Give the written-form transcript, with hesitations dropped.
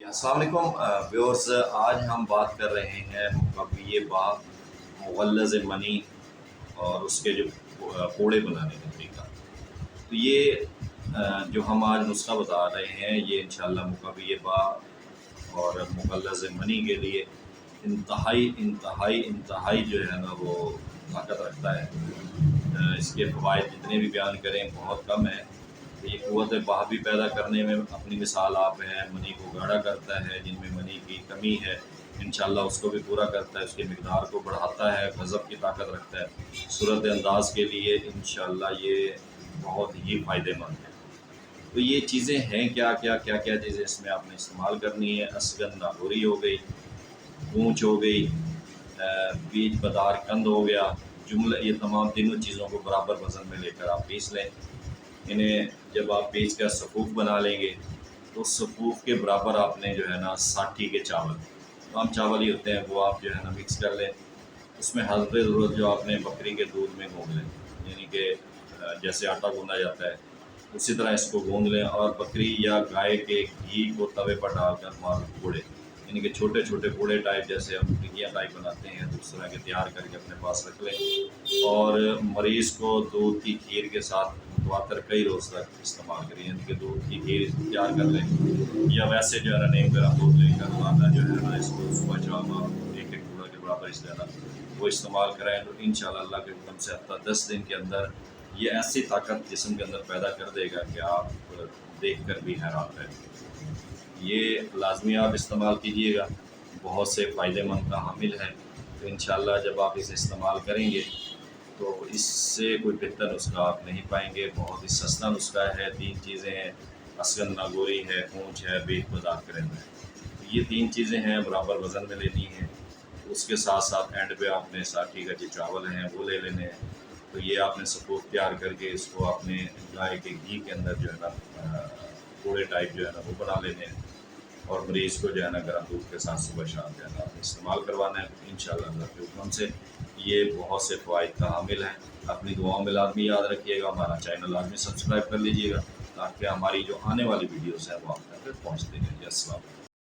السلام علیکم ویورز، آج ہم بات کر رہے ہیں مقوی باغ مغلظ منی اور اس کے جو پوڑے بنانے کا طریقہ۔ تو یہ جو ہم آج نسخہ بتا رہے ہیں یہ انشاءاللہ مقوی باغ اور مغلظ منی کے لیے انتہائی جو ہے نا وہ طاقت رکھتا ہے۔ اس کے فوائد جتنے بھی بیان کریں بہت کم ہے۔ یہ قوت بہابی پیدا کرنے میں اپنی مثال آپ ہیں، منی کو گاڑھا کرتا ہے، جن میں منی کی کمی ہے انشاءاللہ اس کو بھی پورا کرتا ہے، اس کی مقدار کو بڑھاتا ہے، غضب کی طاقت رکھتا ہے۔ صورت انداز کے لیے انشاءاللہ یہ بہت ہی فائدہ مند ہے۔ تو یہ چیزیں ہیں کیا چیزیں اس میں آپ نے استعمال کرنی ہے۔ اسگن ناگوری ہو گئی، گونچ ہو گئی، بیج بدار کند ہو گیا، جملہ یہ تمام تینوں چیزوں کو برابر وزن میں لے کر آپ پیس لیں۔ انہیں جب آپ پیس کر صفوف بنا لیں گے تو صفوف کے برابر آپ نے جو ہے نا 60 کے چاول، عام چاول ہی ہوتے ہیں، وہ آپ جو ہے نا مکس کر لیں۔ اس میں حسب ضرورت جو آپ نے بکری کے دودھ میں گوندھ لیں، یعنی کہ جیسے آٹا گوندا جاتا ہے اسی طرح اس کو گوندھ لیں، اور بکری یا گائے کے گھی کو توے پر ڈال کر مار پوڑے، یعنی کہ چھوٹے چھوٹے پوڑے ٹائپ، جیسے ہم ٹکیاں ٹائپ بناتے ہیں تو اس طرح کے تیار کر کے اپنے پاس رکھ لیں، اور مریض کو دودھ کی کھیر کے ساتھ متواتر کئی روز تک استعمال کریں، یعنی کہ دودھ کی کھیر تیار کر لیں، یا ویسے جو ہے نا نیم گرم دودھ لے کر روزانہ جو ہے نا اس کو صبح شام ایک پوڑا کے برابر اس طرح وہ استعمال کریں تو انشاءاللہ اللہ کے حکم سے ہفتہ 10 دن کے اندر یہ ایسی طاقت جسم کے اندر پیدا کر دے گا کہ آپ دیکھ کر بھی حیران رہیں۔ یہ لازمی آپ استعمال کیجئے گا، بہت سے فائدہ مند کا حامل ہے۔ تو انشاءاللہ جب آپ اسے استعمال کریں گے تو اس سے کوئی بہتر نسخہ آپ نہیں پائیں گے۔ بہت ہی سستا نسخہ ہے، 3 چیزیں ہیں، اسگن ناگوری ہے، اونچ ہے، بیج بدار کرند ہے۔ یہ 3 چیزیں ہیں، برابر وزن میں لینی ہیں۔ اس کے ساتھ ساتھ اینڈ پہ آپ نے 60 کا جو چاول ہیں وہ لے لینے ہیں۔ تو یہ آپ نے صفوف تیار کر کے اس کو آپ نے گائے کے گھی کے اندر جو ہے نا پوڑے ٹائپ جو ہے نا وہ بنا لینے ہیں، اور مریض کو جو ہے نا گرم دودھ کے ساتھ صبح شام جو ہے نا آپ نے استعمال کروانا ہے۔ انشاءاللہ اللہ کے حکم سے یہ بہت سے فوائد کا حامل ہے۔ اپنی دعاؤں میں لازمی یاد رکھیے گا، ہمارا چینل لازمی سبسکرائب کر لیجیے گا تاکہ ہماری جو آنے والی ویڈیوز ہیں وہ آپ تک پہنچتے رہیں۔ السلام علیکم۔